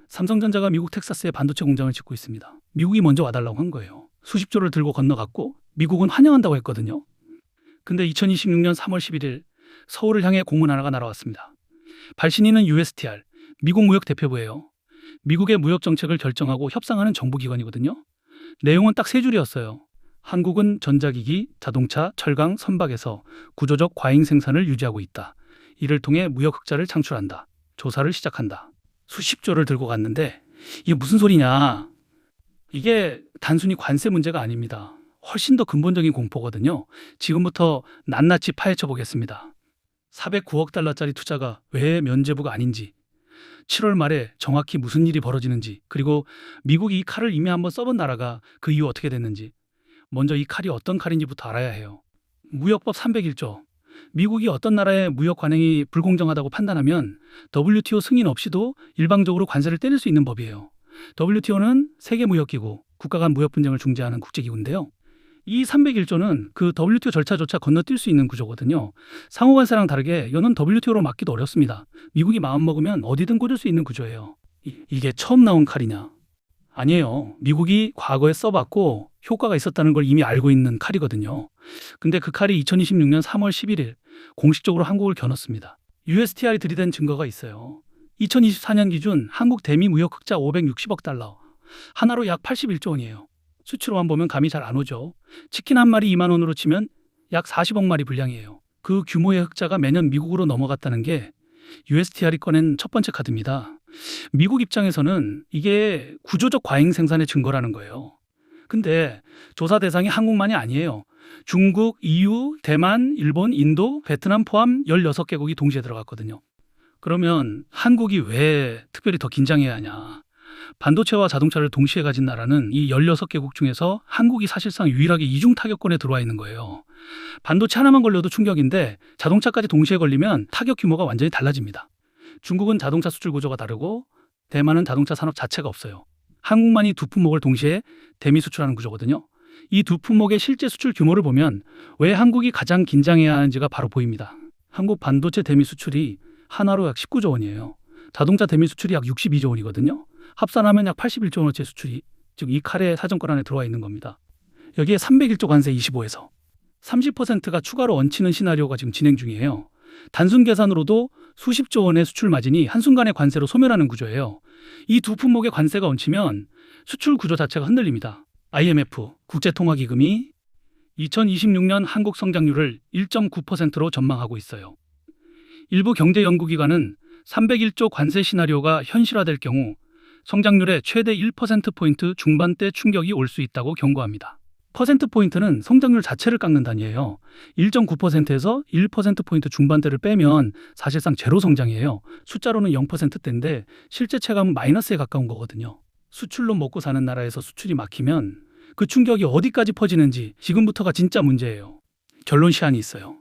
삼성전자가 미국 텍사스에 반도체 공장을 짓고 있습니다. 미국이 먼저 와달라고 한 거예요. 수십 조를 들고 건너갔고 미국은 환영한다고 했거든요. 근데 2026년 3월 11일 서울을 향해 공문 하나가 날아왔습니다. 발신인은 USTR, 미국 무역 대표부예요. 미국의 무역 정책을 결정하고 협상하는 정부기관이거든요. 내용은 딱 세 줄이었어요. 한국은 전자기기, 자동차, 철강, 선박에서 구조적 과잉 생산을 유지하고 있다. 이를 통해 무역 흑자를 창출한다. 조사를 시작한다. 수십 조를 들고 갔는데 이게 무슨 소리냐? 이게 단순히 관세 문제가 아닙니다. 훨씬 더 근본적인 공포거든요. 지금부터 낱낱이 파헤쳐 보겠습니다. 409억 달러짜리 투자가 왜 면제부가 아닌지, 7월 말에 정확히 무슨 일이 벌어지는지, 그리고 미국이 이 칼을 이미 한번 써본 나라가 그 이후 어떻게 됐는지, 먼저 이 칼이 어떤 칼인지부터 알아야 해요. 무역법 301조. 미국이 어떤 나라의 무역 관행이 불공정하다고 판단하면 WTO 승인 없이도 일방적으로 관세를 때릴 수 있는 법이에요. WTO는 세계무역기구, 국가 간 무역 분쟁을 중재하는 국제기구인데요. 이 301조는 그 WTO 절차조차 건너뛸 수 있는 구조거든요. 상호관세랑 다르게 이거는 WTO로 막기도 어렵습니다. 미국이 마음먹으면 어디든 꽂을 수 있는 구조예요. 이게 처음 나온 칼이냐? 아니에요. 미국이 과거에 써봤고 효과가 있었다는 걸 이미 알고 있는 칼이거든요. 근데 그 칼이 2026년 3월 11일 공식적으로 한국을 겨눴습니다. USTR이 들이댄 증거가 있어요. 2024년 기준 한국 대미 무역 흑자 560억 달러, 하나로 약 81조 원이에요. 수치로만 보면 감이 잘 안 오죠. 치킨 한 마리 2만 원으로 치면 약 40억 마리 분량이에요. 그 규모의 흑자가 매년 미국으로 넘어갔다는 게 USTR이 꺼낸 첫 번째 카드입니다. 미국 입장에서는 이게 구조적 과잉 생산의 증거라는 거예요. 근데 조사 대상이 한국만이 아니에요. 중국, EU, 대만, 일본, 인도, 베트남 포함 16개국이 동시에 들어갔거든요. 그러면 한국이 왜 특별히 더 긴장해야 하냐? 반도체와 자동차를 동시에 가진 나라는 이 16개국 중에서 한국이 사실상 유일하게 이중 타격권에 들어와 있는 거예요. 반도체 하나만 걸려도 충격인데 자동차까지 동시에 걸리면 타격 규모가 완전히 달라집니다. 중국은 자동차 수출 구조가 다르고 대만은 자동차 산업 자체가 없어요. 한국만이 두 품목을 동시에 대미 수출하는 구조거든요. 이 두 품목의 실제 수출 규모를 보면 왜 한국이 가장 긴장해야 하는지가 바로 보입니다. 한국 반도체 대미 수출이 하나로 약 19조 원이에요. 자동차 대미 수출이 약 62조 원이거든요. 합산하면 약 81조 원어치 수출이, 즉 이 칼의 사정권 안에 들어와 있는 겁니다. 여기에 301조 관세 25에서 30%가 추가로 얹히는 시나리오가 지금 진행 중이에요. 단순 계산으로도 수십조 원의 수출 마진이 한순간에 관세로 소멸하는 구조예요. 이 두 품목의 관세가 얹히면 수출 구조 자체가 흔들립니다. IMF, 국제통화기금이 2026년 한국 성장률을 1.9%로 전망하고 있어요. 일부 경제연구기관은 301조 관세 시나리오가 현실화될 경우 성장률에 최대 1%포인트 중반대 충격이 올 수 있다고 경고합니다. 퍼센트포인트는 성장률 자체를 깎는 단위예요. 1.9%에서 1%포인트 중반대를 빼면 사실상 제로 성장이에요. 숫자로는 0%대인데 실제 체감은 마이너스에 가까운 거거든요. 수출로 먹고 사는 나라에서 수출이 막히면 그 충격이 어디까지 퍼지는지 지금부터가 진짜 문제예요. 결론 시한이 있어요.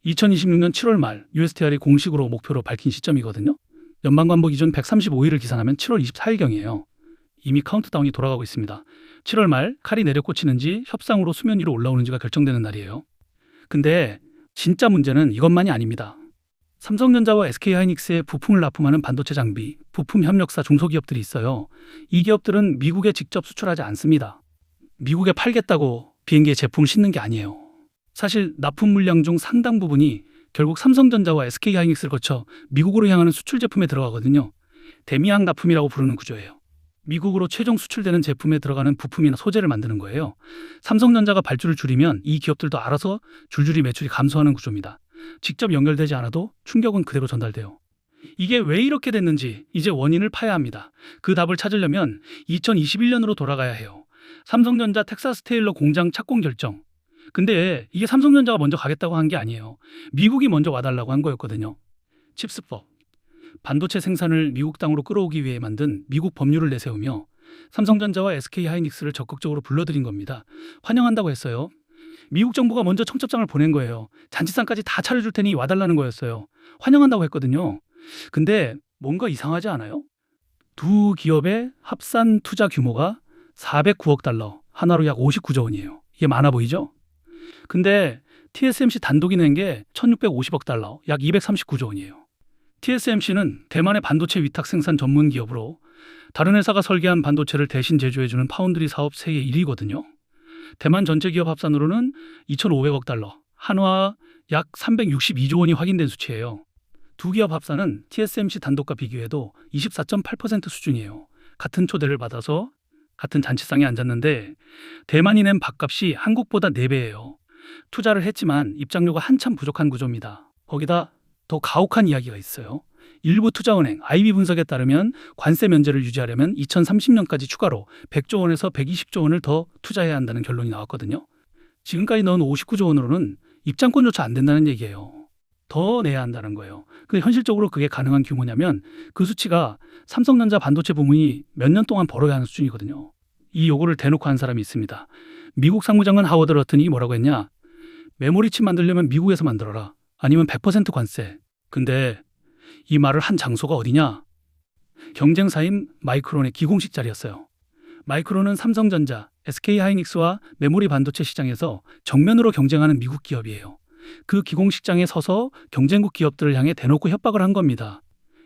2026년 7월 말 USTR이 공식으로 목표로 밝힌 시점이거든요. 연방관보 기준 135일을 기산하면 7월 24일경이에요. 이미 카운트다운이 돌아가고 있습니다. 7월 말 칼이 내려 꽂히는지 협상으로 수면 위로 올라오는지가 결정되는 날이에요. 근데 진짜 문제는 이것만이 아닙니다. 삼성전자와 SK하이닉스에 부품을 납품하는 반도체 장비, 부품 협력사 중소기업들이 있어요. 이 기업들은 미국에 직접 수출하지 않습니다. 미국에 팔겠다고 비행기에 제품을 싣는 게 아니에요. 사실 납품 물량 중 상당 부분이 결국 삼성전자와 SK하이닉스를 거쳐 미국으로 향하는 수출 제품에 들어가거든요. 대미항 납품이라고 부르는 구조예요. 미국으로 최종 수출되는 제품에 들어가는 부품이나 소재를 만드는 거예요. 삼성전자가 발주를 줄이면 이 기업들도 알아서 줄줄이 매출이 감소하는 구조입니다. 직접 연결되지 않아도 충격은 그대로 전달돼요. 이게 왜 이렇게 됐는지 이제 원인을 파야 합니다. 그 답을 찾으려면 2021년으로 돌아가야 해요. 삼성전자 텍사스 테일러 공장 착공 결정. 근데 이게 삼성전자가 먼저 가겠다고 한 게 아니에요. 미국이 먼저 와달라고 한 거였거든요. 칩스법. 반도체 생산을 미국 땅으로 끌어오기 위해 만든 미국 법률을 내세우며 삼성전자와 SK하이닉스를 적극적으로 불러들인 겁니다. 환영한다고 했어요. 미국 정부가 먼저 청첩장을 보낸 거예요. 잔치상까지 다 차려줄 테니 와달라는 거였어요. 환영한다고 했거든요. 근데 뭔가 이상하지 않아요? 두 기업의 합산 투자 규모가 409억 달러, 하나로 약 59조 원이에요. 이게 많아 보이죠? 근데 TSMC 단독이 낸 게 1650억 달러, 약 239조 원이에요. TSMC는 대만의 반도체 위탁 생산 전문 기업으로 다른 회사가 설계한 반도체를 대신 제조해주는 파운드리 사업 세계 1위거든요. 대만 전체 기업 합산으로는 2,500억 달러, 한화 약 362조 원이 확인된 수치예요. 두 기업 합산은 TSMC 단독과 비교해도 24.8% 수준이에요. 같은 초대를 받아서 같은 잔치상에 앉았는데 대만이 낸 밥값이 한국보다 4배예요. 투자를 했지만 입장료가 한참 부족한 구조입니다. 거기다 더 가혹한 이야기가 있어요. 일부 투자은행 IB분석에 따르면 관세 면제를 유지하려면 2030년까지 추가로 100조 원에서 120조 원을 더 투자해야 한다는 결론이 나왔거든요. 지금까지 넣은 59조 원으로는 입장권조차 안 된다는 얘기예요. 더 내야 한다는 거예요. 근데 현실적으로 그게 가능한 규모냐면 그 수치가 삼성전자 반도체 부문이 몇 년 동안 벌어야 하는 수준이거든요. 이 요구를 대놓고 한 사람이 있습니다. 미국 상무장관 하워드 러튼이 뭐라고 했냐? 메모리칩 만들려면 미국에서 만들어라. 아니면 100% 관세. 근데 이 말을 한 장소가 어디냐? 경쟁사인 마이크론의 기공식 자리였어요. 마이크론은 삼성전자, SK하이닉스와 메모리 반도체 시장에서 정면으로 경쟁하는 미국 기업이에요. 그 기공식장에 서서 경쟁국 기업들을 향해 대놓고 협박을 한 겁니다.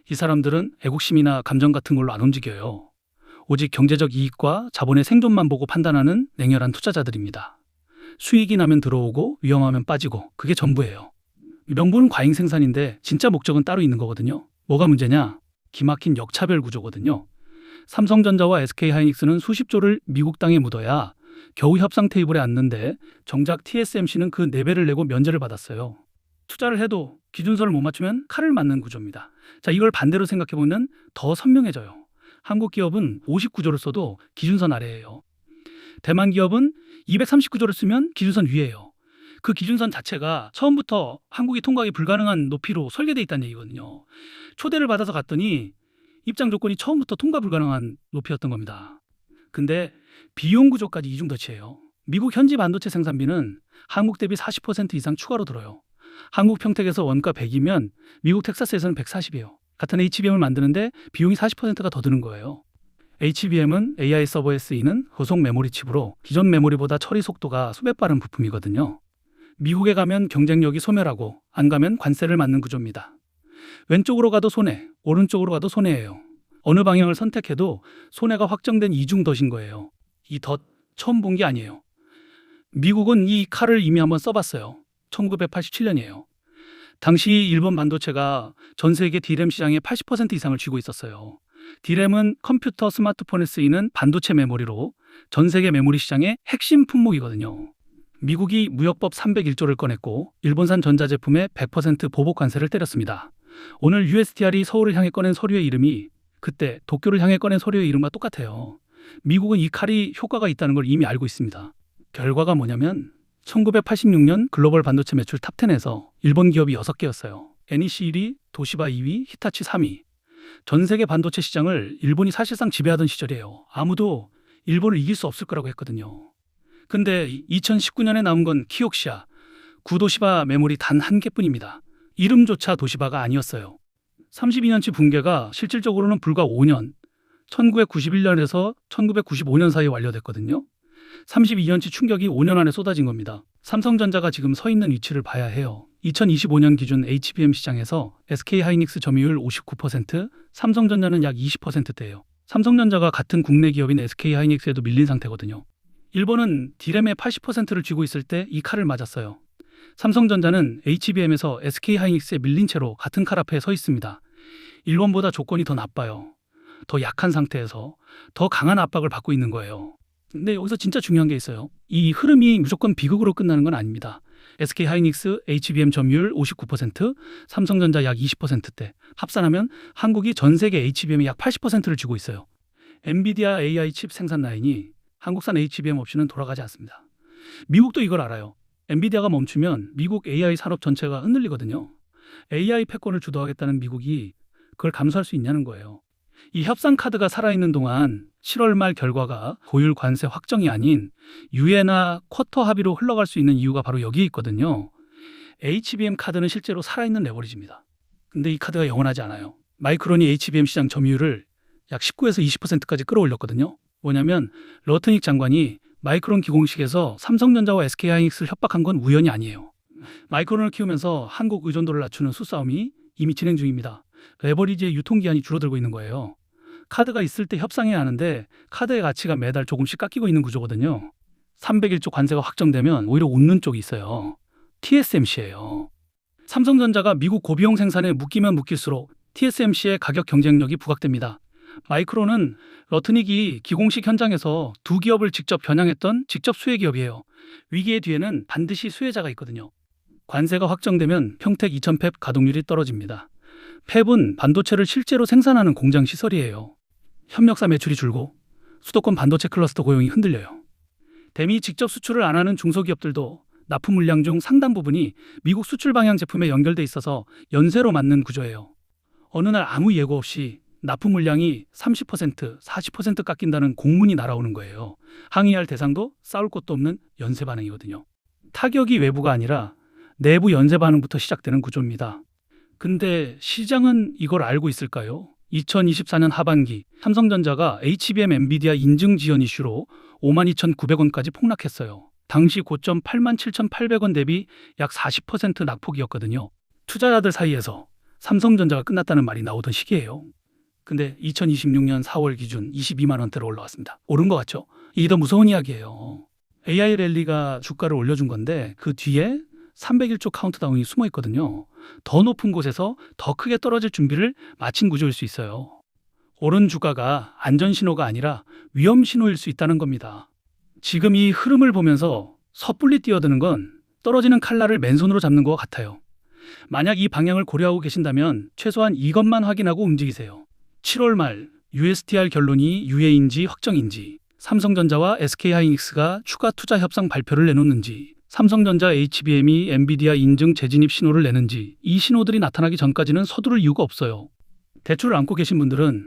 이 사람들은 애국심이나 감정 같은 걸로 안 움직여요. 오직 경제적 이익과 자본의 생존만 보고 판단하는 냉혈한 투자자들입니다. 수익이 나면 들어오고 위험하면 빠지고 그게 전부예요. 명분은 과잉 생산인데 진짜 목적은 따로 있는 거거든요. 뭐가 문제냐? 기막힌 역차별 구조거든요. 삼성전자와 SK하이닉스는 수십조를 미국 땅에 묻어야 겨우 협상 테이블에 앉는데 정작 TSMC는 그 4배를 내고 면제를 받았어요. 투자를 해도 기준선을 못 맞추면 칼을 맞는 구조입니다. 자, 이걸 반대로 생각해보면 더 선명해져요. 한국 기업은 59조를 써도 기준선 아래예요. 대만 기업은 239조를 쓰면 기준선 위예요. 그 기준선 자체가 처음부터 한국이 통과하기 불가능한 높이로 설계되어 있다는 얘기거든요. 초대를 받아서 갔더니 입장 조건이 처음부터 통과 불가능한 높이였던 겁니다. 근데 비용 구조까지 이중더치예요. 미국 현지 반도체 생산비는 한국 대비 40% 이상 추가로 들어요. 한국 평택에서 원가 100이면 미국 텍사스에서는 140이에요. 같은 HBM을 만드는데 비용이 40%가 더 드는 거예요. HBM은 AI 서버에 쓰이는 고속 메모리 칩으로 기존 메모리보다 처리 속도가 수백 빠른 부품이거든요. 미국에 가면 경쟁력이 소멸하고 안 가면 관세를 맞는 구조입니다. 왼쪽으로 가도 손해, 오른쪽으로 가도 손해예요. 어느 방향을 선택해도 손해가 확정된 이중덫인 거예요. 이 덫 처음 본 게 아니에요. 미국은 이 칼을 이미 한번 써봤어요. 1987년이에요. 당시 일본 반도체가 전 세계 D램 시장의 80% 이상을 쥐고 있었어요. D램은 컴퓨터, 스마트폰에 쓰이는 반도체 메모리로 전 세계 메모리 시장의 핵심 품목이거든요. 미국이 무역법 301조를 꺼냈고 일본산 전자제품에 100% 보복 관세를 때렸습니다. 오늘 USTR이 서울을 향해 꺼낸 서류의 이름이 그때 도쿄를 향해 꺼낸 서류의 이름과 똑같아요. 미국은 이 칼이 효과가 있다는 걸 이미 알고 있습니다. 결과가 뭐냐면 1986년 글로벌 반도체 매출 탑10에서 일본 기업이 6개였어요. NEC 1위, 도시바 2위, 히타치 3위. 전 세계 반도체 시장을 일본이 사실상 지배하던 시절이에요. 아무도 일본을 이길 수 없을 거라고 했거든요. 근데 2019년에 나온 건 키옥시아, 구도시바 메모리 단 한 개뿐입니다. 이름조차 도시바가 아니었어요. 32년치 붕괴가 실질적으로는 불과 5년, 1991년에서 1995년 사이에 완료됐거든요. 32년치 충격이 5년 안에 쏟아진 겁니다. 삼성전자가 지금 서 있는 위치를 봐야 해요. 2025년 기준 HBM 시장에서 SK하이닉스 점유율 59%, 삼성전자는 약 20%대예요. 삼성전자가 같은 국내 기업인 SK하이닉스에도 밀린 상태거든요. 일본은 D램의 80%를 쥐고 있을 때 이 칼을 맞았어요. 삼성전자는 HBM에서 SK하이닉스에 밀린 채로 같은 칼 앞에 서 있습니다. 일본보다 조건이 더 나빠요. 더 약한 상태에서 더 강한 압박을 받고 있는 거예요. 근데 여기서 진짜 중요한 게 있어요. 이 흐름이 무조건 비극으로 끝나는 건 아닙니다. SK하이닉스 HBM 점유율 59%, 삼성전자 약 20%대 합산하면 한국이 전 세계 HBM의 약 80%를 쥐고 있어요. 엔비디아 AI 칩 생산 라인이 한국산 HBM 없이는 돌아가지 않습니다. 미국도 이걸 알아요. 엔비디아가 멈추면 미국 AI 산업 전체가 흔들리거든요. AI 패권을 주도하겠다는 미국이 그걸 감수할 수 있냐는 거예요. 이 협상 카드가 살아있는 동안 7월 말 결과가 고율 관세 확정이 아닌 유예나 쿼터 합의로 흘러갈 수 있는 이유가 바로 여기에 있거든요. HBM 카드는 실제로 살아있는 레버리지입니다. 근데 이 카드가 영원하지 않아요. 마이크론이 HBM 시장 점유율을 약 19에서 20%까지 끌어올렸거든요. 뭐냐면 러트닉 장관이 마이크론 기공식에서 삼성전자와 SK하이닉스를 협박한 건 우연이 아니에요. 마이크론을 키우면서 한국 의존도를 낮추는 수싸움이 이미 진행 중입니다. 레버리지의 유통기한이 줄어들고 있는 거예요. 카드가 있을 때 협상해야 하는데 카드의 가치가 매달 조금씩 깎이고 있는 구조거든요. 301조 관세가 확정되면 오히려 웃는 쪽이 있어요. TSMC예요. 삼성전자가 미국 고비용 생산에 묶이면 묶일수록 TSMC의 가격 경쟁력이 부각됩니다. 마이크론은 러트닉이 기공식 현장에서 두 기업을 직접 겨냥했던 직접 수혜 기업이에요. 위기의 뒤에는 반드시 수혜자가 있거든요. 관세가 확정되면 평택 2000팹 가동률이 떨어집니다. 팹은 반도체를 실제로 생산하는 공장 시설이에요. 협력사 매출이 줄고 수도권 반도체 클러스터 고용이 흔들려요. 대미 직접 수출을 안 하는 중소기업들도 납품 물량 중 상당 부분이 미국 수출 방향 제품에 연결돼 있어서 연쇄로 맞는 구조예요. 어느 날 아무 예고 없이 납품 물량이 30%, 40% 깎인다는 공문이 날아오는 거예요. 항의할 대상도 싸울 곳도 없는 연쇄 반응이거든요. 타격이 외부가 아니라 내부 연쇄 반응부터 시작되는 구조입니다. 근데 시장은 이걸 알고 있을까요? 2024년 하반기 삼성전자가 HBM 엔비디아 인증 지연 이슈로 52,900원까지 폭락했어요. 당시 고점 87,800원 대비 약 40% 낙폭이었거든요. 투자자들 사이에서 삼성전자가 끝났다는 말이 나오던 시기예요. 근데 2026년 4월 기준 22만 원대로 올라왔습니다. 오른 것 같죠? 이게 더 무서운 이야기예요. AI 랠리가 주가를 올려준 건데 그 뒤에 301조 카운트다운이 숨어 있거든요. 더 높은 곳에서 더 크게 떨어질 준비를 마친 구조일 수 있어요. 오른 주가가 안전 신호가 아니라 위험 신호일 수 있다는 겁니다. 지금 이 흐름을 보면서 섣불리 뛰어드는 건 떨어지는 칼날을 맨손으로 잡는 것 같아요. 만약 이 방향을 고려하고 계신다면 최소한 이것만 확인하고 움직이세요. 7월 말 USTR 결론이 유예인지 확정인지, 삼성전자와 SK하이닉스가 추가 투자 협상 발표를 내놓는지, 삼성전자 HBM이 엔비디아 인증 재진입 신호를 내는지, 이 신호들이 나타나기 전까지는 서두를 이유가 없어요. 대출을 안고 계신 분들은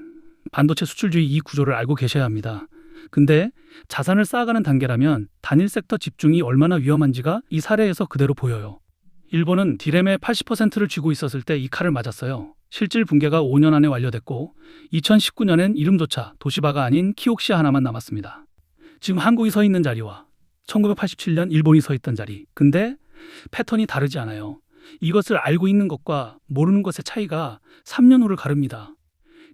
반도체 수출주의 이 구조를 알고 계셔야 합니다. 근데 자산을 쌓아가는 단계라면 단일 섹터 집중이 얼마나 위험한지가 이 사례에서 그대로 보여요. 일본은 디램의 80%를 쥐고 있었을 때 이 칼을 맞았어요. 실질 붕괴가 5년 안에 완료됐고 2019년엔 이름조차 도시바가 아닌 키옥시아 하나만 남았습니다. 지금 한국이 서 있는 자리와 1987년 일본이 서 있던 자리. 근데 패턴이 다르지 않아요. 이것을 알고 있는 것과 모르는 것의 차이가 3년 후를 가릅니다.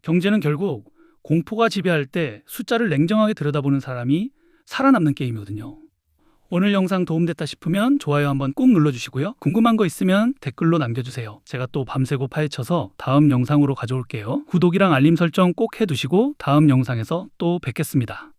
경제는 결국 공포가 지배할 때 숫자를 냉정하게 들여다보는 사람이 살아남는 게임이거든요. 오늘 영상 도움됐다 싶으면 좋아요 한번 꾹 눌러주시고요. 궁금한 거 있으면 댓글로 남겨주세요. 제가 또 밤새고 파헤쳐서 다음 영상으로 가져올게요. 구독이랑 알림 설정 꼭 해두시고 다음 영상에서 또 뵙겠습니다.